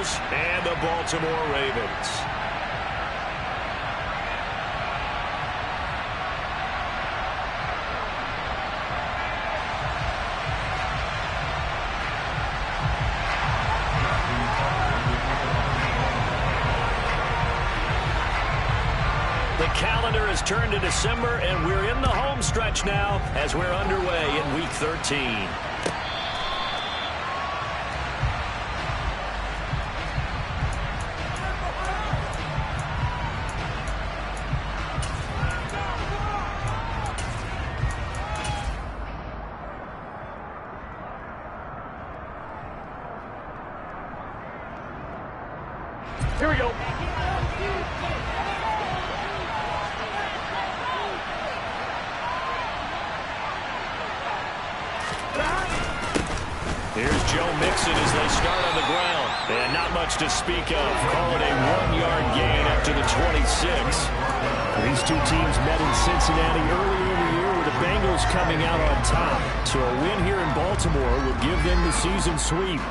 Bengals and the Baltimore Ravens. The calendar has turned to December, and we're in the home stretch now as we're underway in Week 13. Here we go. Here's Joe Mixon as they start on the ground. And not much to speak of. Call it a 1-yard gain after the 26. These two teams met in Cincinnati earlier in the year with the Bengals coming out on top. So a win here in Baltimore would give them the season sweep.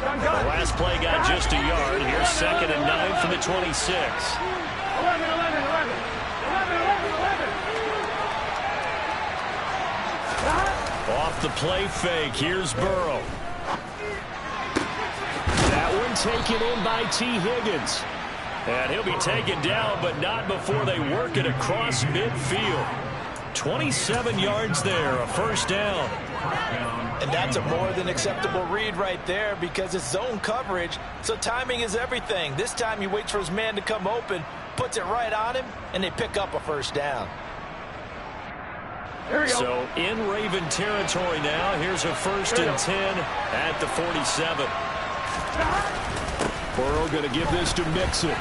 The last play got just a yard. Here's 2nd and 9 from the 26. 11. Off the play fake. Here's Burrow. That one taken in by T. Higgins. And he'll be taken down, but not before they work it across midfield. 27 yards there, a first down. And that's a more than acceptable read right there because it's zone coverage, so timing is everything. This time he waits for his man to come open, puts it right on him, and they pick up a first down. Here we go. So in Raven territory now. Here's a 1st and 10 at the 47. Burrow going to give this to Mixon.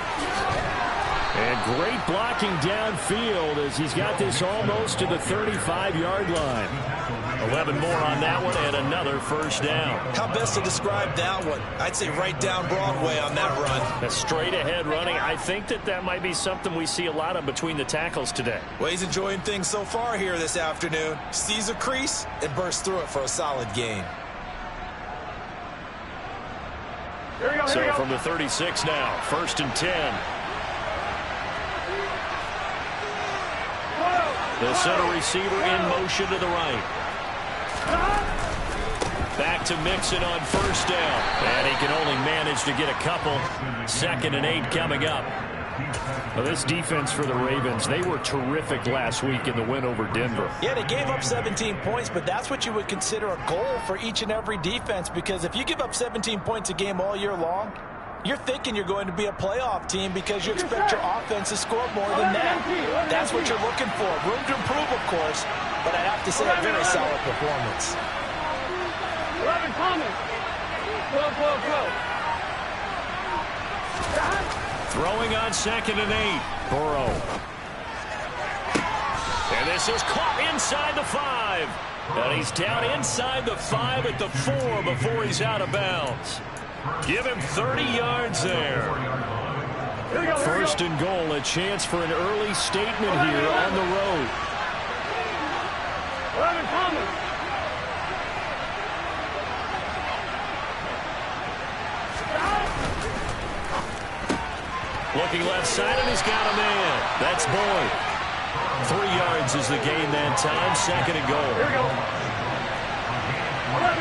And great blocking downfield as he's got this almost to the 35-yard line. 11 more on that one and another first down. How best to describe that one? I'd say right down Broadway on that run. A straight ahead running. I think that might be something we see a lot of between the tackles today. Well, he's enjoying things so far here this afternoon. Sees a crease and bursts through it for a solid gain. Here we go. So from the 36 now, 1st and 10. The center receiver in motion to the right. Back to Mixon on first down. And he can only manage to get a couple. 2nd and 8 coming up. Well, this defense for the Ravens, they were terrific last week in the win over Denver. Yeah, they gave up 17 points, but that's what you would consider a goal for each and every defense, because if you give up 17 points a game all year long, you're thinking you're going to be a playoff team because you expect your offense to score more than that. That's what you're looking for. Room to improve, of course, but I have to say a very solid performance. 11 coming. Go. Throwing on 2nd and 8. Burrow. And this is caught inside the 5. And he's down inside the 5 at the 4 before he's out of bounds. Give him 30 yards there. 1st and goal, a chance for an early statement here on the road. 11 coming. Looking left side, and he's got a man. That's Boyd. 3 yards is the gain that time. 2nd and goal. Here we go. 11.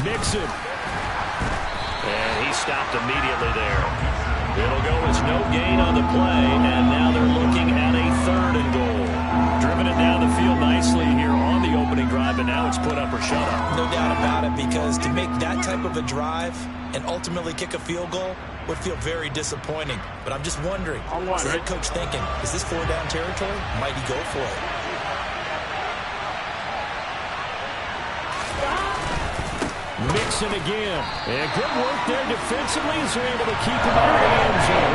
Mixon. And he stopped immediately there. It'll go as no gain on the play, and now they're looking at a 3rd and goal. Driven it down the field nicely here on the opening drive, and now it's put up or shut up. No doubt about it, because to make that type of a drive and ultimately kick a field goal would feel very disappointing. But I'm just wondering, what's the head coach thinking? Is this 4-down territory? Might he go for it? Mixon again. And good work there defensively as they're able to keep him out of the end zone.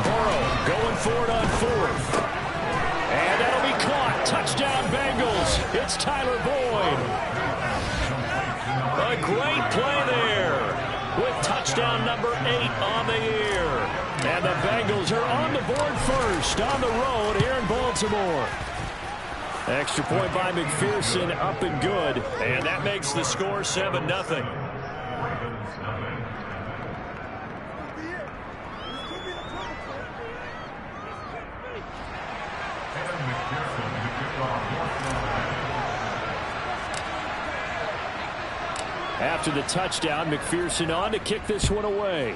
Burrow going for it on 4th. And that'll be caught. Touchdown Bengals. It's Tyler Boyd. A great play there with touchdown number 8 on the year. And the Bengals are on the board first on the road here in Baltimore. Extra point by McPherson, up and good. And that makes the score 7-0. After the touchdown, McPherson on to kick this one away.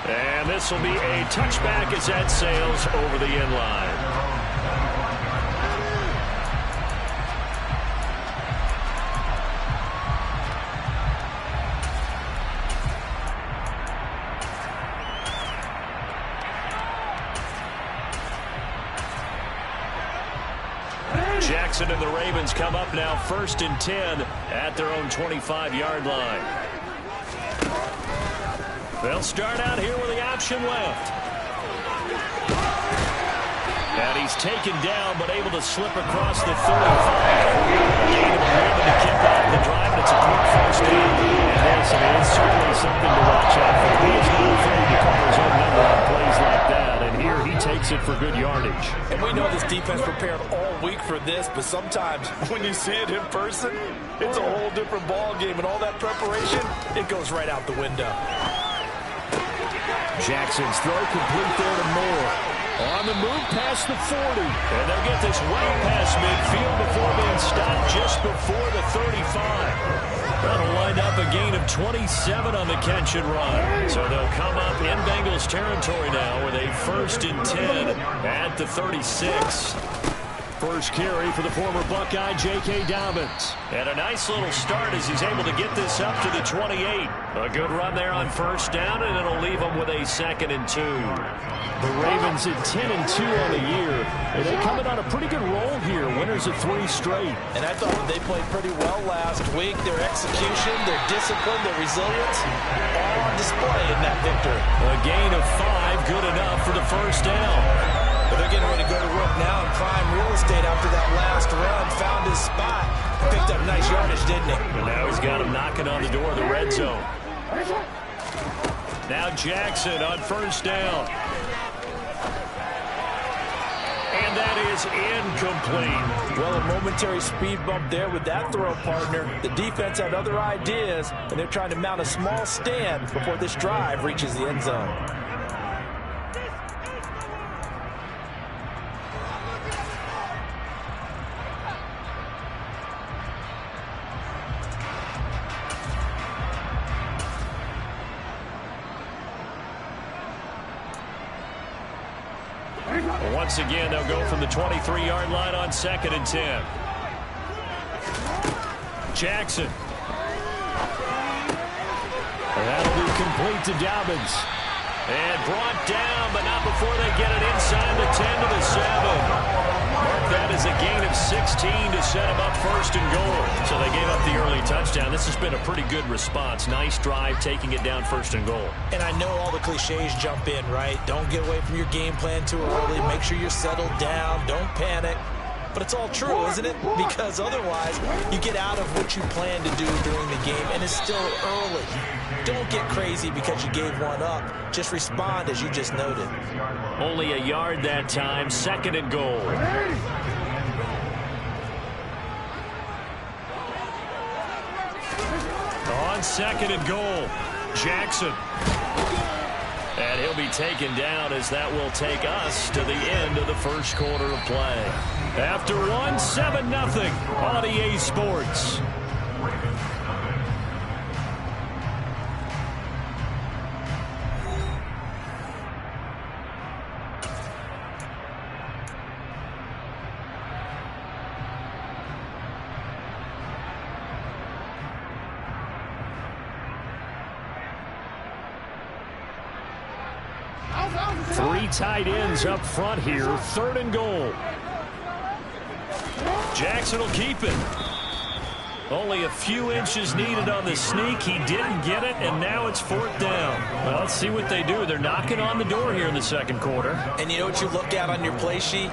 And this will be a touchback as that sails over the end line. Jackson and the Ravens come up now 1st and 10 at their own 25-yard line. They'll start out here with the option left. And he's taken down but able to slip across the 35. Gain of 11 to kick off the drive, and it's a quick first down. And this is certainly something to watch out for. He is not afraid to cover his own number on plays like that. And here he takes it for good yardage. And we know this defense prepared all week for this, but sometimes when you see it in person, it's a whole different ball game. And all that preparation, it goes right out the window. Jackson's throw complete there to Moore. On the move past the 40. And they'll get this well past midfield before being stopped just before the 35. That'll wind up a gain of 27 on the catch and run. So they'll come up in Bengals territory now with a 1st and 10 at the 36. First carry for the former Buckeye, J.K. Dobbins. And a nice little start as he's able to get this up to the 28. A good run there on first down, and it'll leave him with a 2nd and 2. The Ravens at 10 and 2 on the year. And they coming on a pretty good roll here. Winners of 3 straight. And I thought they played pretty well last week. Their execution, their discipline, their resilience, all on display in that victory. A gain of 5, good enough for the first down. But they're getting ready to go to work now in prime real estate after that last run. Found his spot. Picked up nice yardage, didn't he? And now he's got him knocking on the door of the red zone. Now Jackson on first down. And that is incomplete. Well, a momentary speed bump there with that throw, partner. The defense had other ideas, and they're trying to mount a small stand before this drive reaches the end zone. Once again, they'll go from the 23-yard line on 2nd and 10. Jackson. That'll be complete to Dobbins. And brought down, but not before they get it inside the 10 to the 7. Mark that as a gain of 16 to set them up 1st and goal. So they gave up the early touchdown. This has been a pretty good response. Nice drive, taking it down 1st and goal. And I know all the cliches jump in, right? Don't get away from your game plan too early. Make sure you're settled down. Don't panic. But it's all true, isn't it? Because otherwise, you get out of what you plan to do during the game, and it's still early. Don't get crazy because you gave one up. Just respond as you just noted. Only a yard that time, 2nd and goal. On 2nd and goal, Jackson. And he'll be taken down as that will take us to the end of the first quarter of play. After one, 7-0 on EA Sports. Three tight ends up front here, 3rd and goal. Jackson will keep it. Only a few inches needed on the sneak. He didn't get it, and now it's 4th down. Well, let's see what they do. They're knocking on the door here in the 2nd quarter. And you know what you look at on your play sheet?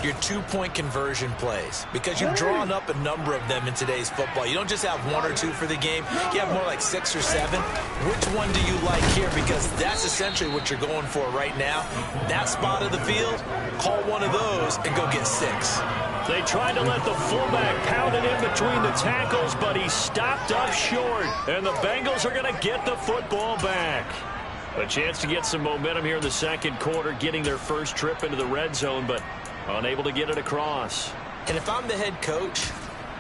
your two-point conversion plays, because you've drawn up a number of them in today's football. You don't just have one or two for the game. You have more like 6 or 7. Which one do you like here? Because that's essentially what you're going for right now. That spot of the field, call one of those and go get 6. They tried to let the fullback pound it in between the tackles, but he stopped up short. And the Bengals are going to get the football back. A chance to get some momentum here in the second quarter, getting their first trip into the red zone, but unable to get it across. And if I'm the head coach,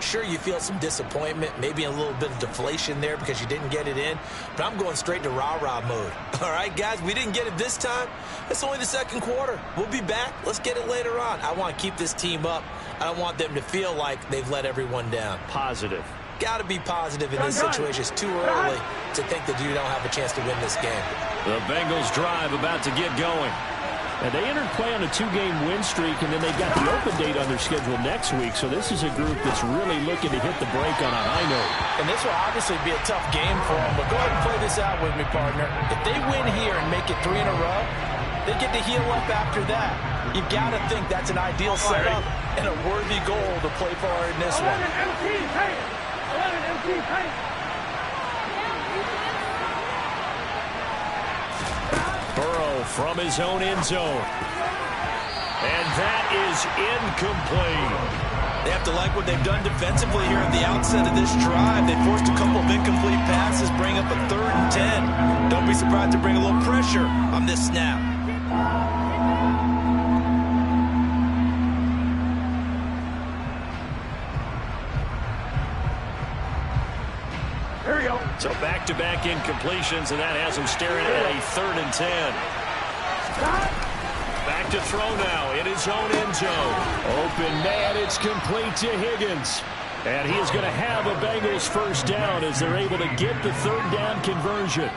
sure, you feel some disappointment, maybe a little bit of deflation there because you didn't get it in, but I'm going straight to rah-rah mode. All right, guys, we didn't get it this time. It's only the second quarter. We'll be back. Let's get it later on. I want to keep this team up. I don't want them to feel like they've let everyone down. Positive. Got to be positive in this situation. It's too early to think that you don't have a chance to win this game. The Bengals drive about to get going. And they entered play on a 2-game win streak, and then they've got the open date on their schedule next week. So this is a group that's really looking to hit the break on a high note. And this will obviously be a tough game for them, but go ahead and play this out with me, partner. If they win here and make it 3 in a row, they get to heal up after that. You've got to think that's an ideal setup and a worthy goal to play for in this one. 11 MT paint. 11 MT paint. Burrow from his own end zone. And that is incomplete. They have to like what they've done defensively here at the outset of this drive. They forced a couple of incomplete passes, bring up a 3rd and 10. Don't be surprised to bring a little pressure on this snap. Here we go. So back-to-back incompletions, and that has him staring at a 3rd and 10. Back to throw now in his own end zone. Open man, it's complete to Higgins. And he is going to have a Bengals first down as they're able to get the 3rd down conversion.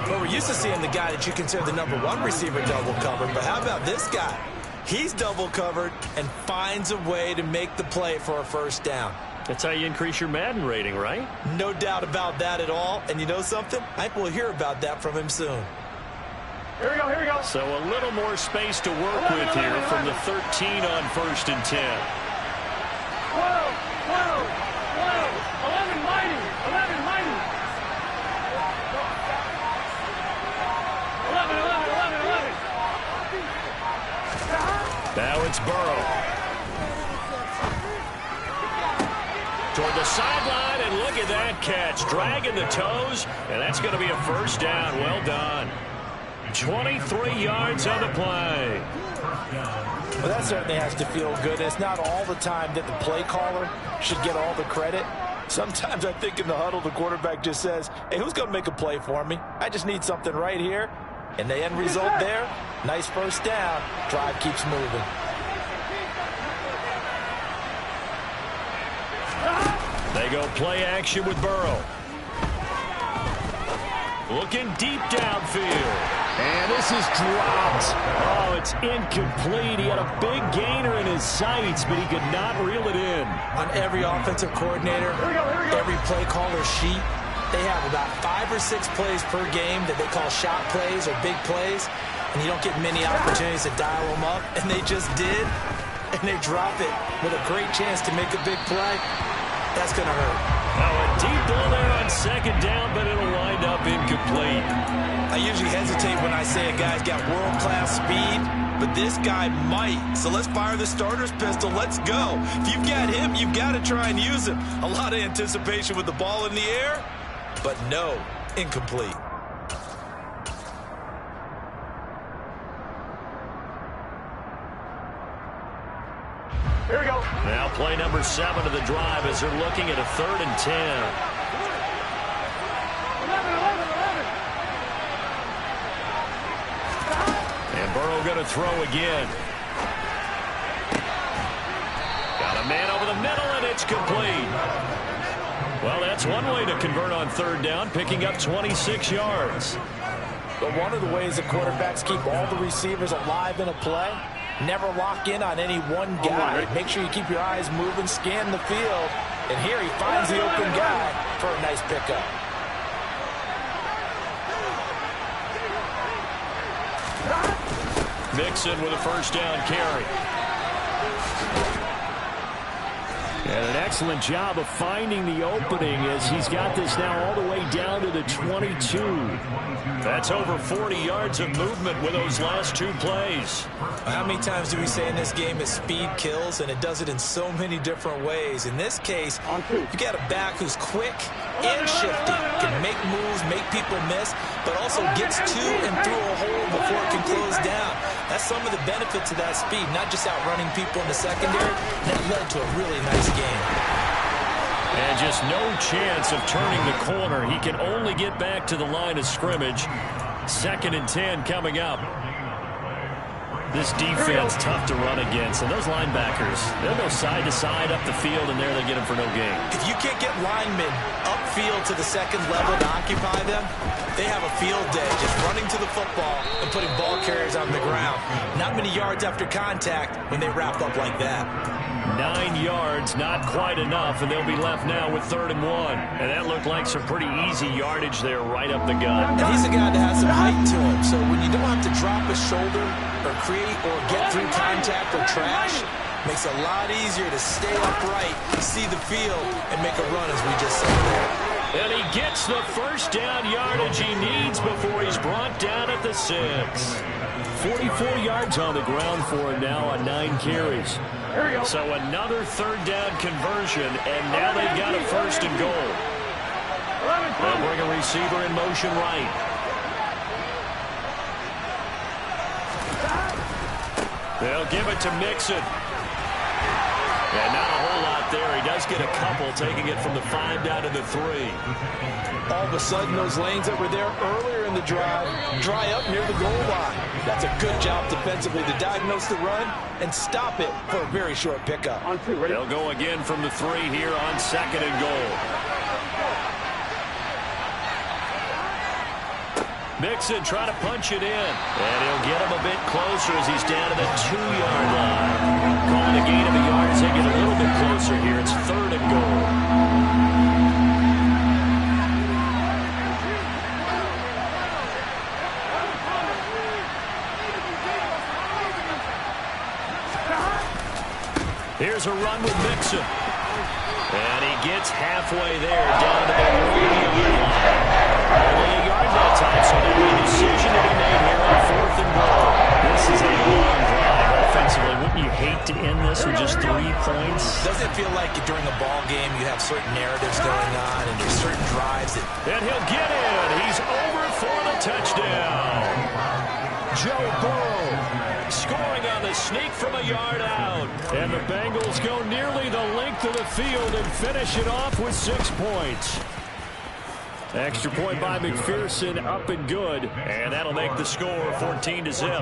Well, we're used to seeing the guy that you consider the #1 receiver double covered, but how about this guy? He's double covered and finds a way to make the play for a first down. That's how you increase your Madden rating, right? No doubt about that at all. And you know something? I think we'll hear about that from him soon. Here we go, here we go. So a little more space to work with here from the 13 on 1st and 10. 12, 12, 12, 11 mighty, 11 mighty. 11, 11, 11, 11. Now it's Burrow. Toward the sideline, and look at that catch. Dragging the toes, and that's going to be a first down. Well done. 23 yards on the play. Well, that certainly has to feel good. It's not all the time that the play caller should get all the credit. Sometimes I think in the huddle, the quarterback just says, hey, who's going to make a play for me? I just need something right here. And the end result there, nice first down. Drive keeps moving. They go play action with Burrow. Looking deep downfield. And this is dropped. Oh, it's incomplete. He had a big gainer in his sights, but he could not reel it in. On every offensive coordinator, every play caller sheet, they have about 5 or 6 plays per game that they call shot plays or big plays, and you don't get many opportunities to dial them up, and they just did, and they drop it with a great chance to make a big play. That's going to hurt. Now a deep ball there on 2nd down, but it'll wind up incomplete. I usually hesitate when I say a guy's got world-class speed, but this guy might. So let's fire the starter's pistol. Let's go. If you've got him, you've got to try and use him. A lot of anticipation with the ball in the air, but no, incomplete. Here we go. Now play number 7 of the drive as they're looking at a 3rd and 10. 11, 11, 11. And Burrow going to throw again. Got a man over the middle, and it's complete. Well, that's one way to convert on 3rd down, picking up 26 yards. But one of the ways that quarterbacks keep all the receivers alive in a play, never lock in on any one guy. Make sure you keep your eyes moving, scan the field. And here he finds the open guy for a nice pickup. Mixon with a first down carry. And an excellent job of finding the opening as he's got this now all the way down to the 22. That's over 40 yards of movement with those last two plays. How many times do we say in this game that speed kills, and it does it in so many different ways? In this case, you got a back who's quick and shifty, can make moves, make people miss, but also gets to and through a hole before it can close down. That's some of the benefits of that speed, not just outrunning people in the secondary. That led to a really nice game. And just no chance of turning the corner. He can only get back to the line of scrimmage. 2nd and 10 coming up. This defense tough to run against, and those linebackers, they'll go side to side up the field, and there they get them for no gain. If you can't get linemen upfield to the second level to occupy them, they have a field day just running to the football and putting ball carriers on the ground. Not many yards after contact when they wrap up like that. 9 yards, not quite enough, and they'll be left now with 3rd and 1. And that looked like some pretty easy yardage there right up the gut. And he's a guy that has some height to him, so when you don't have to drop his shoulder or create or get through contact or trash, makes it a lot easier to stay upright, see the field, and make a run as we just saw there. And he gets the first down yardage he needs before he's brought down at the 6. 44 yards on the ground for him now on 9 carries. So another 3rd down conversion, and now they've got a 1st and goal. They'll bring a receiver in motion right. They'll give it to Mixon. And not a whole lot there. He does get a couple, taking it from the 5 down to the 3. All of a sudden, those lanes that were there earlier in the drive dry up near the goal line. That's a good job defensively to diagnose the run and stop it for a very short pickup. They'll go again from the 3 here on 2nd and goal. Mixon trying to punch it in. And he'll get him a bit closer as he's down to the 2-yard line. Calling a gain of a yard as they get a little bit closer here. It's 3rd and goal. Here's a run with Mixon. And he gets halfway there, down to the 1-yard line. Only a yard that time, so there'll be a decision to be made here on 4th and goal. This is a long drive offensively. Wouldn't you hate to end this with just 3 points? Doesn't it feel like during a ball game you have certain narratives going on and there's certain drives that... And he'll get in. He's over for the touchdown. Joe Burrow scoring on the sneak from a yard out. And the Bengals go nearly the length of the field and finish it off with 6 points. Extra point by McPherson, up and good. And that'll make the score 14-0.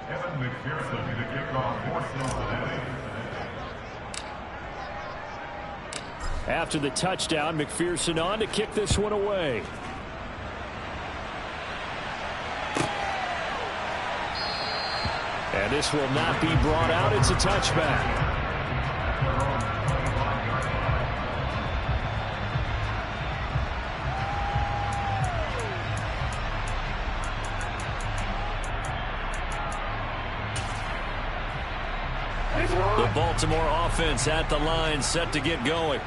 Evan McPherson, the kickoff for Cincinnati. After the touchdown, McPherson on to kick this one away. And this will not be brought out. It's a touchback. The Baltimore offense at the line, set to get going.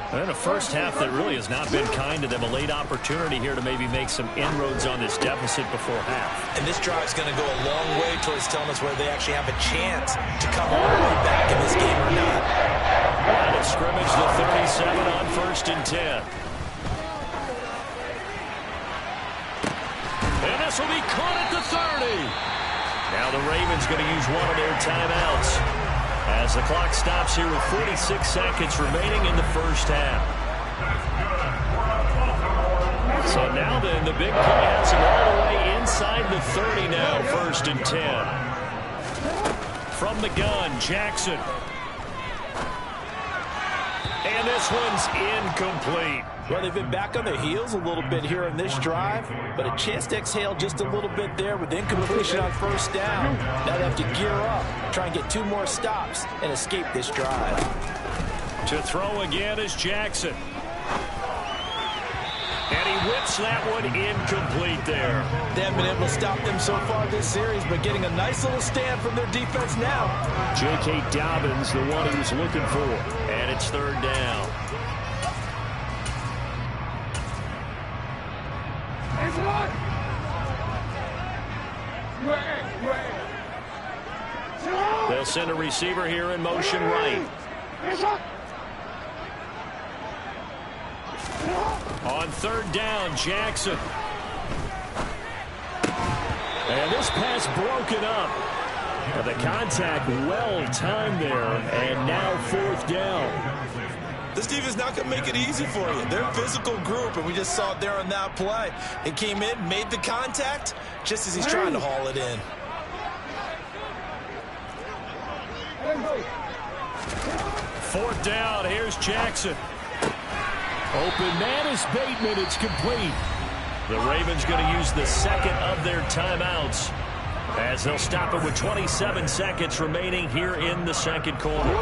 And a first half that really has not been kind to them. A late opportunity here to maybe make some inroads on this deficit before half. And this drive is going to go a long way towards telling us whether they actually have a chance to come all the way back in this game or not. Line of scrimmage, the 37 on 1st and 10. And this will be caught at the 30. Now the Ravens going to use one of their timeouts as the clock stops here with 46 seconds remaining in the first half. So now then, the big play has him all the way inside the 30 now, 1st and 10. From the gun, Jackson. And this one's incomplete. Well, they've been back on their heels a little bit here in this drive, but a chance to exhale just a little bit there with incompletion on 1st down. Now they have to gear up, try and get 2 more stops, and escape this drive. To throw again is Jackson. And he whips that one incomplete there. They haven't been able to stop them so far this series, but getting a nice little stand from their defense now. J.K. Dobbins, the one he was looking for. And it's third down. They'll send a receiver here in motion right. On third down, Jackson. And this pass broken up. But the contact well timed there. And now fourth down. This defense is not going to make it easy for you. They're a physical group, and we just saw it there on that play. It came in, made the contact, just as he's trying to haul it in. Fourth down, here's Jackson. Open man is Bateman, it's complete. The Ravens going to use the second of their timeouts as they'll stop it with 27 seconds remaining here in the second quarter.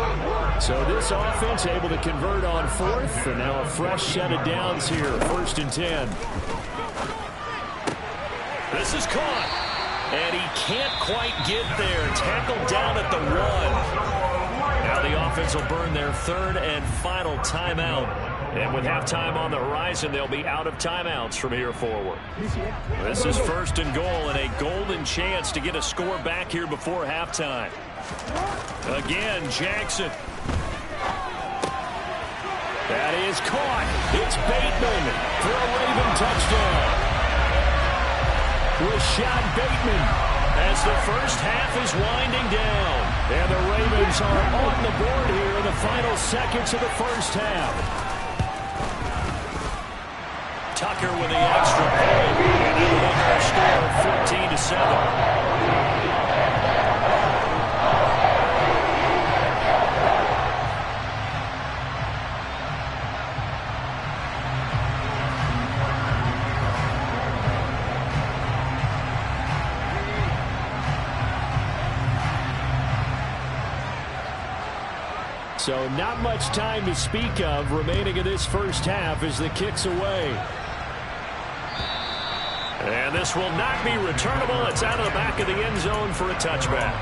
So this offense able to convert on fourth, and now a fresh set of downs here, 1st and 10. This is caught, and he can't quite get there. Tackled down at the 1. Now the offense will burn their third and final timeout. And with halftime on the horizon, they'll be out of timeouts from here forward. This is 1st and goal, and a golden chance to get a score back here before halftime. Again, Jackson. That is caught. It's Bateman for a Raven touchdown. Rashad Bateman as the first half is winding down. And the Ravens are on the board here in the final seconds of the first half. Tucker with the extra point, and it'll look at a score of 14-7. So not much time to speak of remaining in this first half as the kick's away. And this will not be returnable. It's out of the back of the end zone for a touchback.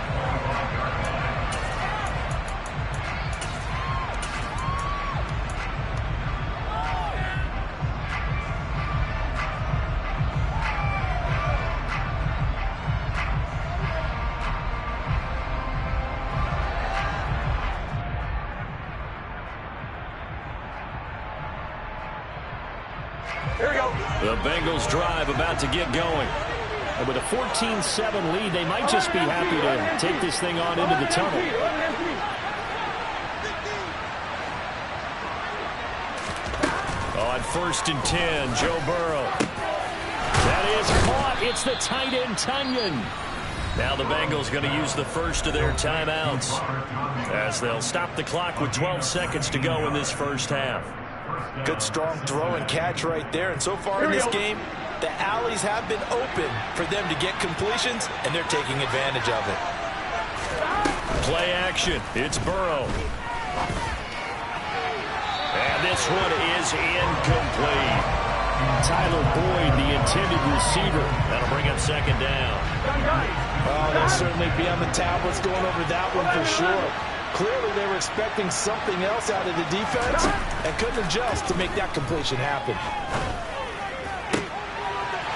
Here we go. The Bengals drive about to get going. And with a 14-7 lead, they might just be happy to take this thing on into the tunnel. On 1st and 10, Joe Burrow. That is caught. It's the tight end, Tunyon. Now the Bengals going to use the first of their timeouts as they'll stop the clock with 12 seconds to go in this first half. Good strong throw and catch right there. And so far in this game, the alleys have been open for them to get completions, and they're taking advantage of it. Play action. It's Burrow. And this one is incomplete. Tyler Boyd, the intended receiver. That'll bring up second down. Oh, they'll certainly be on the tablets going over that one for sure. Clearly, they were expecting something else out of the defense and couldn't adjust to make that completion happen.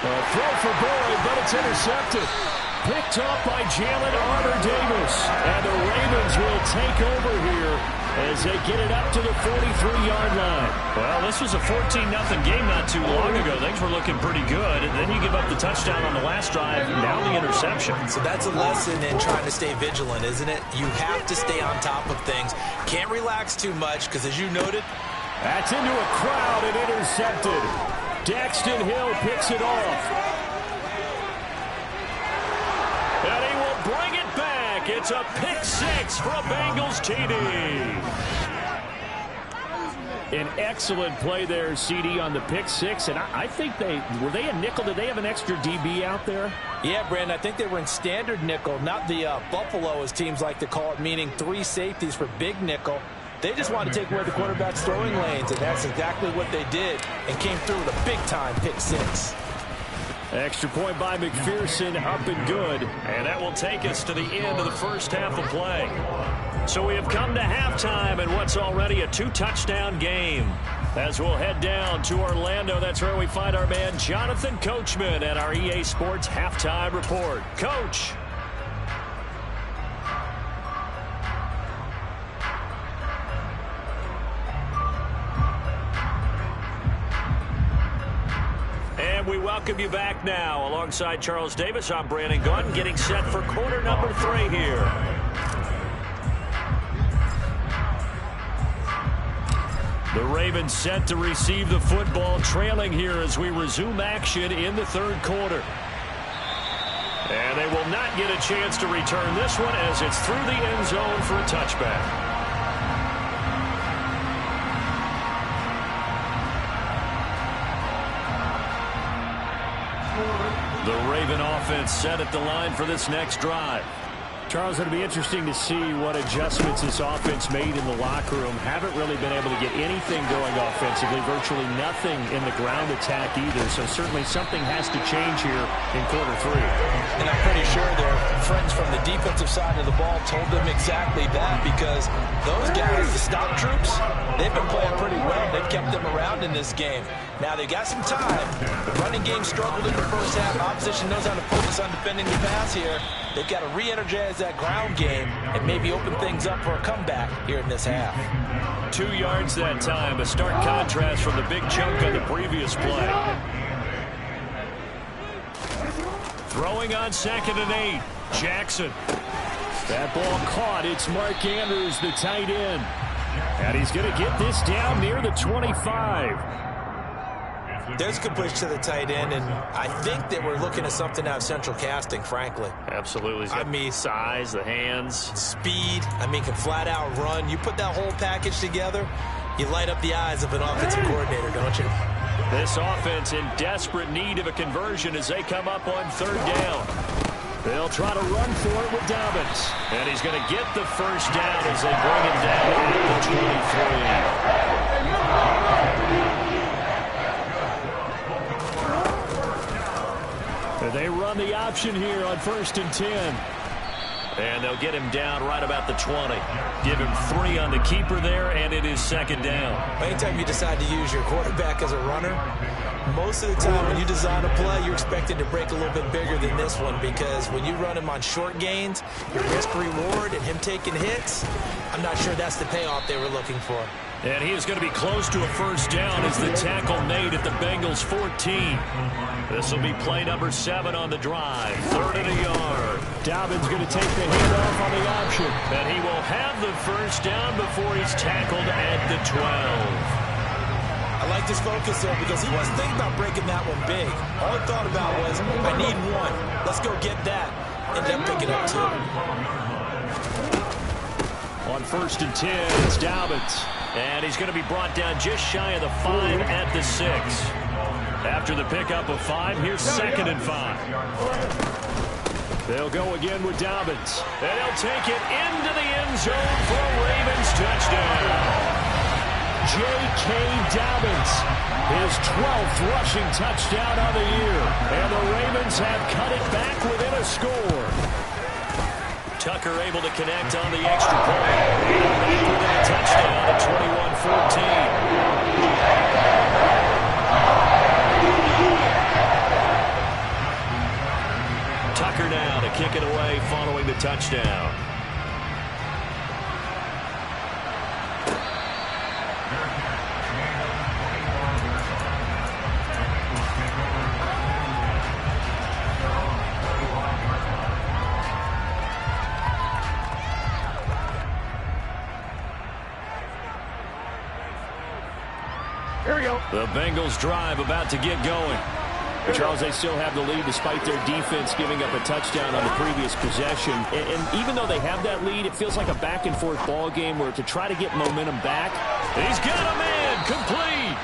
A throw for Boyd, but it's intercepted. Picked up by Jalen Armour-Davis. And the Ravens will take over here as they get it up to the 43-yard line. Well, this was a 14-0 game not too long ago. Things were looking pretty good. And then you give up the touchdown on the last drive, now the interception. So that's a lesson in trying to stay vigilant, isn't it? You have to stay on top of things. Can't relax too much because, as you noted, that's into a crowd and intercepted. Daxton Hill picks it off. And he will bring it back. It's a pick six for a Bengals TD. An excellent play there, CD, on the pick six. And I think were they a nickel? Did they have an extra DB out there? Yeah, Brandon, I think they were in standard nickel, not the Buffalo, as teams like to call it, meaning 3 safeties for big nickel. They just wanted to take away the quarterback's throwing lanes, and that's exactly what they did, and came through with a big-time pick-6. Extra point by McPherson, up and good. And that will take us to the end of the first half of play. So we have come to halftime in what's already a 2-touchdown game. As we'll head down to Orlando, that's where we find our man Jonathan Coachman at our EA Sports Halftime Report. Coach. And we welcome you back now. Alongside Charles Davis, I'm Brandon Gaudin, getting set for quarter number 3 here. The Ravens set to receive the football, trailing here as we resume action in the third quarter. And they will not get a chance to return this one as it's through the end zone for a touchback. The Raven offense set at the line for this next drive. Charles, it'll be interesting to see what adjustments this offense made in the locker room. Haven't really been able to get anything going offensively, virtually nothing in the ground attack either. So certainly something has to change here in quarter 3. And I'm pretty sure their friends from the defensive side of the ball told them exactly that, because those guys, the stop troops, they've been playing pretty well. They've kept them around in this game. Now they got some time. The running game struggled in the first half. Opposition knows how to focus on defending the pass here. They've got to re-energize that ground game and maybe open things up for a comeback here in this half. 2 yards that time, a stark contrast from the big chunk on the previous play. Throwing on 2nd and 8, Jackson. That ball caught. It's Mark Andrews, the tight end. And he's going to get this down near the 25. There's completion to the tight end, and I think that we're looking at something out of Central Casting, frankly. Absolutely. He's got size, the hands. Speed. Can flat out run. You put that whole package together, you light up the eyes of an offensive coordinator, don't you? This offense in desperate need of a conversion as they come up on 3rd down. They'll try to run for it with Dobbins. And he's going to get the first down as they bring him down at the 23. They run the option here on 1st and 10. And they'll get him down right about the 20. Give him 3 on the keeper there, and it is 2nd down. Anytime you decide to use your quarterback as a runner, most of the time when you design a play, you're expected to break a little bit bigger than this one, because when you run him on short gains, your risk-reward and him taking hits, I'm not sure that's the payoff they were looking for. And he is going to be close to a first down as the tackle made at the Bengals 14. This will be play number 7 on the drive. 3rd and a yard. Dobbins going to take the handoff on the option. And he will have the first down before he's tackled at the 12. I like this focus there because he wasn't thinking about breaking that one big. All he thought about was, I need 1. Let's go get that. Ended up picking up 2. On 1st and 10, it's Dobbins. And he's going to be brought down just shy of the 5 at the 6. After the pickup of 5, here's 2nd and 5. They'll go again with Dobbins. And he'll take it into the end zone for a Ravens touchdown. J.K. Dobbins, his 12th rushing touchdown of the year. And the Ravens have cut it back within a score. Tucker able to connect on the extra point. Back within a touchdown at 21-14. Tucker now to kick it away following the touchdown. Here we go. The Bengals drive about to get going. Charles, they still have the lead despite their defense giving up a touchdown on the previous possession. And even though they have that lead, it feels like a back-and-forth ball game where to try to get momentum back. He's got a man complete.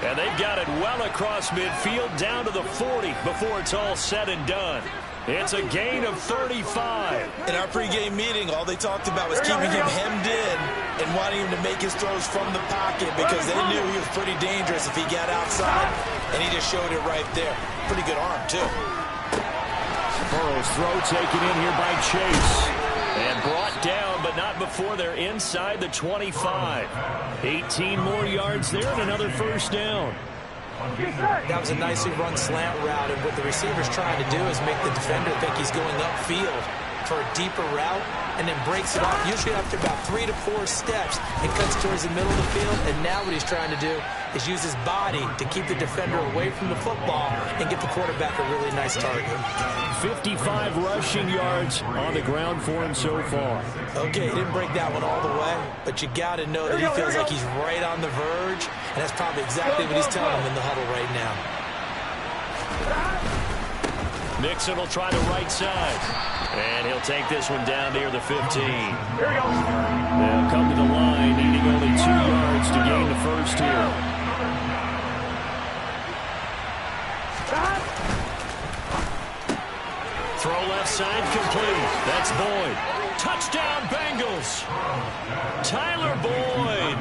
And they've got it well across midfield down to the 40 before it's all said and done. It's a gain of 35. In our pregame meeting, all they talked about was keeping him hemmed in and wanting him to make his throws from the pocket because they knew he was pretty dangerous if he got outside, and he just showed it right there. Pretty good arm, too. Burrow's throw taken in here by Chase. And brought down, but not before they're inside the 25. 18 more yards there and another first down. That was a nicely run slant route, and what the receiver's trying to do is make the defender think he's going upfield for a deeper route, and then breaks it off, usually after about 3 to 4 steps, and cuts towards the middle of the field. And now what he's trying to do is use his body to keep the defender away from the football and get the quarterback a really nice target. 55 rushing yards on the ground for him so far. Okay, he didn't break that one all the way, but you got to know that he feels like he's right on the verge, and that's probably exactly what he's telling him in the huddle right now. Nixon will try the right side, and he'll take this one down near the 15. They'll come to the line, needing only 2 yards to gain the first here. Throw left side complete. That's Boyd. Touchdown, Bengals. Tyler Boyd.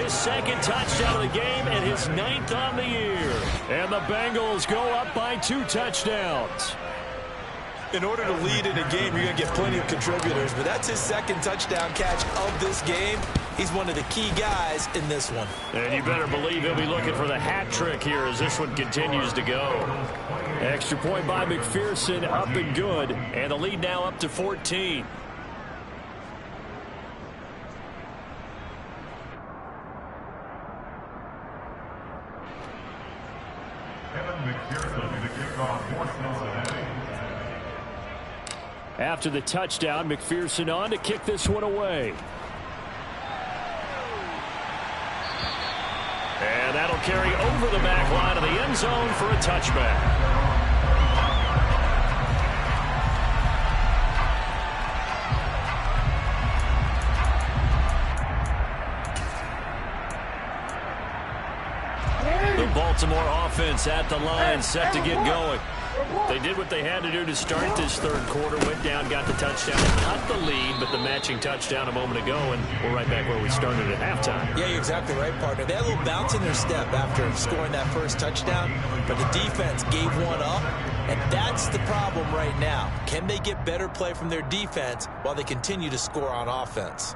His second touchdown of the game and his 9th on the year. And the Bengals go up by 2 touchdowns. In order to lead in a game, you're going to get plenty of contributors, but that's his second touchdown catch of this game. He's one of the key guys in this one. And you better believe he'll be looking for the hat trick here as this one continues to go. Extra point by McPherson, up and good. And the lead now up to 14. Evan McPherson to kick off for Cincinnati. After the touchdown, McPherson on to kick this one away. And that'll carry over the back line of the end zone for a touchback. The Baltimore offense at the line, set to get going. They did what they had to do to start this third quarter, went down, got the touchdown, and cut the lead, but the matching touchdown a moment ago, and we're right back where we started at halftime. Yeah, you're exactly right, partner. They had a little bounce in their step after scoring that first touchdown, but the defense gave one up, and that's the problem right now. Can they get better play from their defense while they continue to score on offense?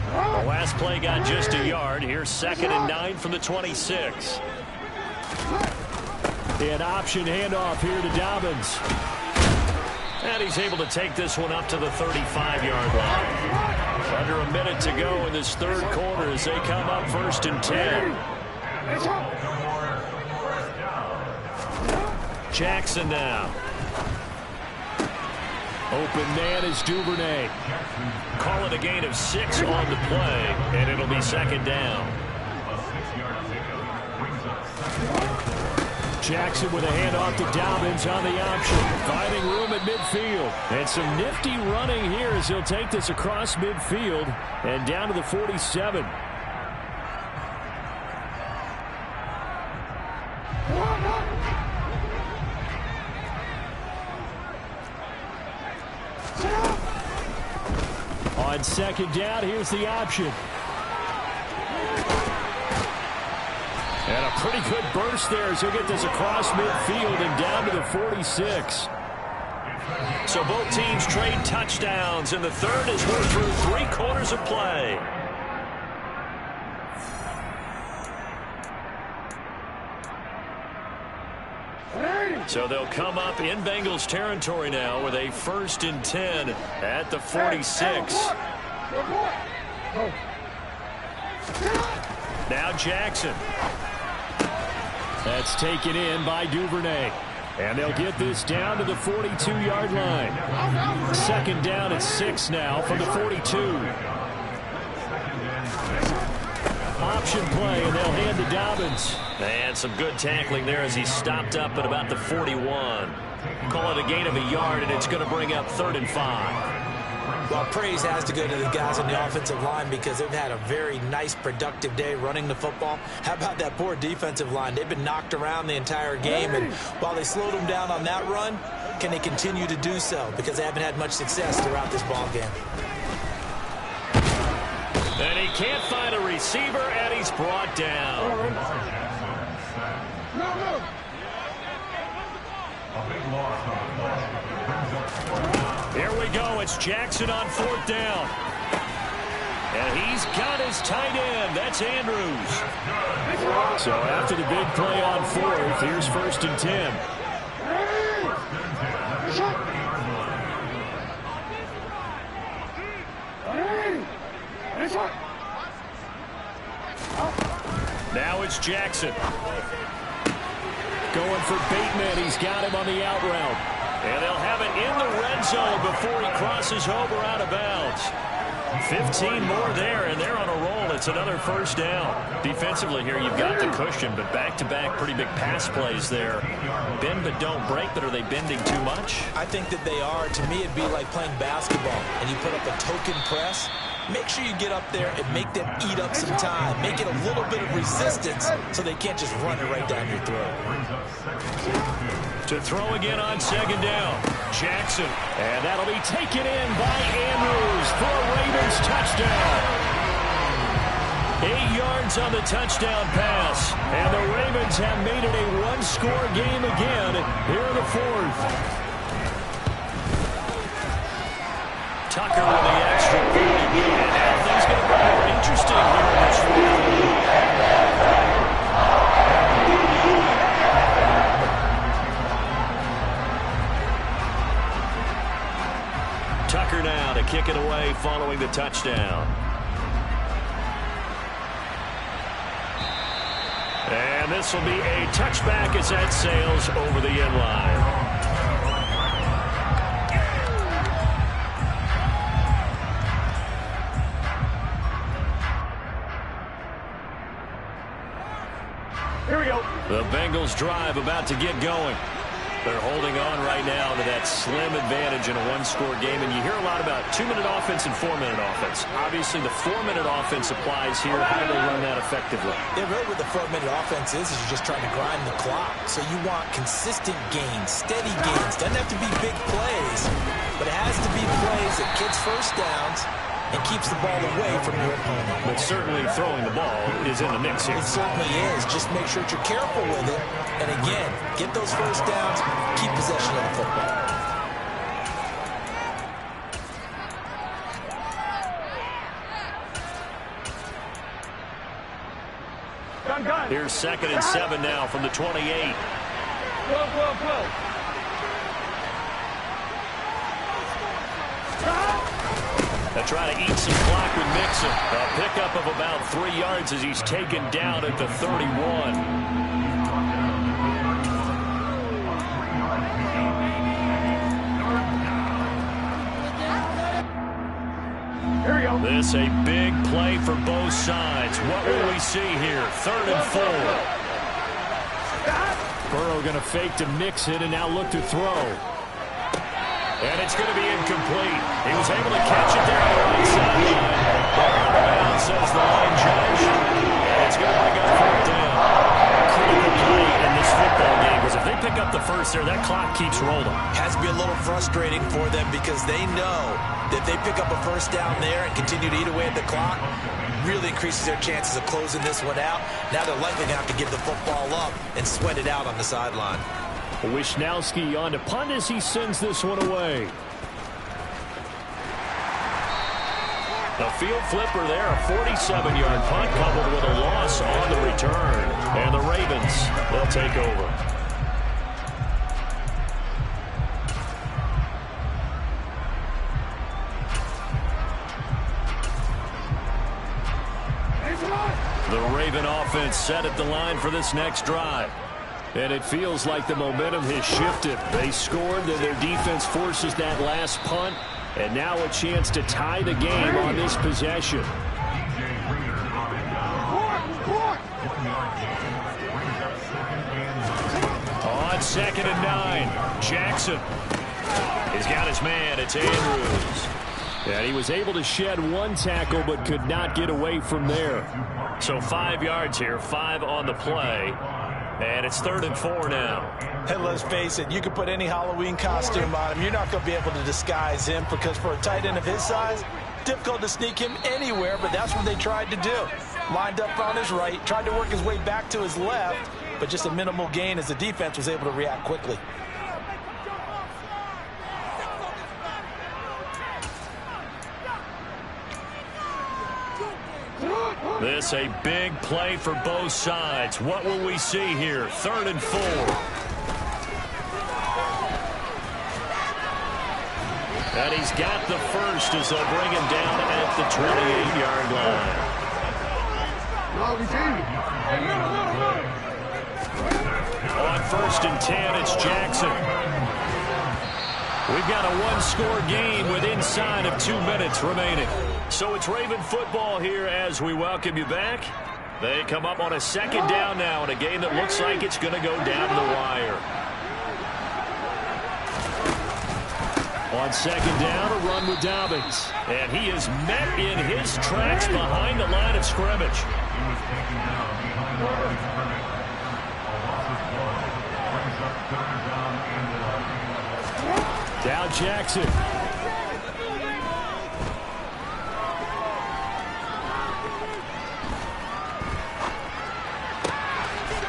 The last play got just a yard. Here's 2nd and 9 from the 26. An option handoff here to Dobbins. And he's able to take this one up to the 35-yard line. Under a minute to go in this third quarter as they come up 1st and 10. Jackson now. Open man is Duvernay. Call it a gain of 6 on the play, and it'll be 2nd down. Jackson with a handoff to Dobbins on the option. Finding room at midfield. And some nifty running here as he'll take this across midfield and down to the 47. On 2nd down, here's the option. And a pretty good burst there as he'll get this across midfield and down to the 46. So both teams trade touchdowns, and the third as we're through 3 quarters of play. So they'll come up in Bengals territory now with a 1st and 10 at the 46. Now Jackson. That's taken in by Duvernay. And they'll get this down to the 42-yard line. 2nd down at 6 now from the 42. Option play, and they'll hand to Dobbins. And some good tackling there as he stopped up at about the 41. Call it a gain of a yard, and it's going to bring up 3rd and 5. Well, praise has to go to the guys on the offensive line because they've had a very nice, productive day running the football. How about that poor defensive line? They've been knocked around the entire game, and while they slowed them down on that run, can they continue to do so? Because they haven't had much success throughout this ball game. And he can't find a receiver, and he's brought down. Here we go. It's Jackson on 4th down. And he's got his tight end. That's Andrews. So after the big play on 4th, here's 1st and 10. Now it's Jackson. Going for Bateman. He's got him on the out route. And they'll have it in the red zone before he crosses over out of bounds. 15 more there, and they're on a roll. It's another 1st down. Defensively here, you've got the cushion, but back-to-back pretty big pass plays there. Bend but don't break, but are they bending too much? I think that they are. To me, it'd be like playing basketball, and you put up a token press. Make sure you get up there and make them eat up some time. Make it a little bit of resistance so they can't just run it right down your throat. To throw again on 2nd down. Jackson. And that'll be taken in by Andrews for a Ravens touchdown. 8 yards on the touchdown pass. And the Ravens have made it a one-score game again here in the 4th. Tucker with the extra point. And now things going to be more interesting here in this 4th. Tucker now to kick it away following the touchdown. And this will be a touchback as that sails over the end line. Here we go. The Bengals drive about to get going. They're holding on right now to that slim advantage in a one-score game. And you hear a lot about 2-minute offense and 4-minute offense. Obviously, the 4-minute offense applies here. How do they run that effectively? Yeah, really what the 4-minute offense is you're just trying to grind the clock. So you want consistent gains, steady gains. Doesn't have to be big plays, but it has to be plays that gets 1st downs and keeps the ball away from your opponent. But certainly throwing the ball is in the mix here. It certainly is. Just make sure that you're careful with it. And again, get those 1st downs, keep possession of the football. Gun. Here's 2nd and 7 now from the 28. Whoa. They try to eat some clock with Mixon. A pickup of about 3 yards as he's taken down at the 31. Here we go. This a big play for both sides. What will we see here? 3rd and 4. Burrow going to fake to Mixon and now look to throw. And it's going to be incomplete. He was able to catch it there on the right sideline. Out of bounds, says the line judge. And it's going to bring up 4th down. Critical play in this football game, because if they pick up the 1st there, that clock keeps rolling. Has to be a little frustrating for them because they know that if they pick up a 1st down there and continue to eat away at the clock, really increases their chances of closing this one out. Now they're likely going to have to give the football up and sweat it out on the sideline. Wisnowski on to punt as he sends this one away. The field flipper there, a 47-yard punt coupled with a loss on the return. And the Ravens, they'll take over. The Raven offense set at the line for this next drive. And it feels like the momentum has shifted. They scored, then their defense forces that last punt. And now a chance to tie the game on this possession. On 2nd and 9, Jackson. He's got his man. It's Andrews. And he was able to shed one tackle but could not get away from there. So 5 yards here, 5 on the play. And it's 3rd and 4 now. And let's face it, you can put any Halloween costume on him. You're not going to be able to disguise him because for a tight end of his size, difficult to sneak him anywhere, but that's what they tried to do. Lined up on his right, tried to work his way back to his left, but just a minimal gain as the defense was able to react quickly. This a big play for both sides. What will we see here? 3rd and 4. And he's got the first as they'll bring him down at the 28-yard line. On 1st and 10, it's Jackson. We've got a one-score game with inside of 2 minutes remaining. So it's Raven football here as we welcome you back. They come up on a 2nd down now in a game that looks like it's going to go down the wire. On 2nd down, a run with Dobbins. And he is met in his tracks behind the line of scrimmage. Dow Jackson.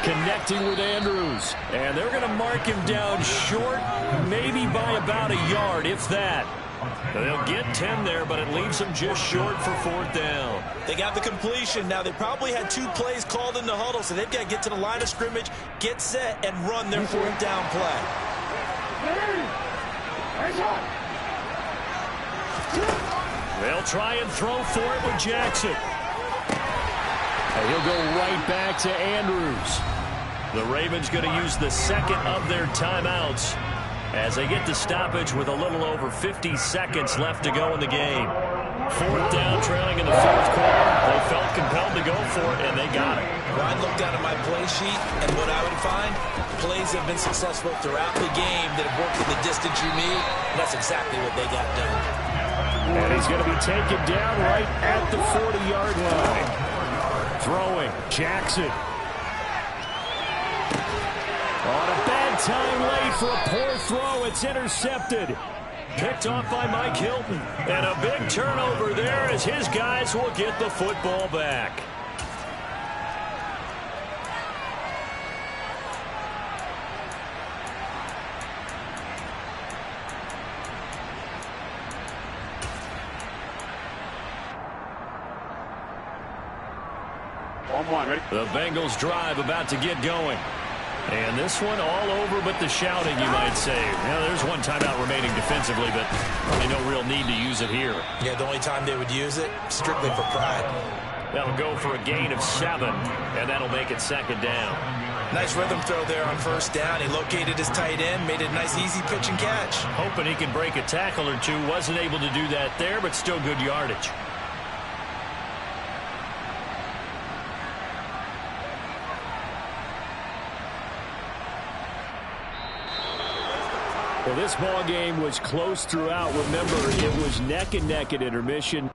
Connecting with Andrews. And they're going to mark him down short, maybe by about a yard, if that. They'll get 10 there, but it leaves them just short for 4th down. They got the completion. Now, they probably had 2 plays called in the huddle, so they've got to get to the line of scrimmage, get set, and run their 4th down play. They'll try and throw for it with Jackson. And he'll go right back to Andrews. The Ravens going to use the 2nd of their timeouts as they get the stoppage with a little over 50 seconds left to go in the game. 4th down, trailing in the 4th quarter. They felt compelled to go for it, and they got it. Well, I looked down at my play sheet, and what I would find, plays have been successful throughout the game that have worked in the distance you need, and that's exactly what they got done. And he's going to be taken down right at the 40-yard line. Throwing, Jackson. On a bad time late for a poor throw. It's intercepted. Picked off by Mike Hilton. And a big turnover there as his guys will get the football back. The Bengals drive about to get going. And this one all over but the shouting, you might say. Now, there's one timeout remaining defensively, but really no real need to use it here. Yeah, the only time they would use it, strictly for pride. That'll go for a gain of 7, and that'll make it 2nd down. Nice rhythm throw there on 1st down. He located his tight end, made it a nice, easy pitch and catch. Hoping he can break a tackle or 2. Wasn't able to do that there, but still good yardage. Well, this ball game was close throughout. Remember, it was neck and neck at intermission.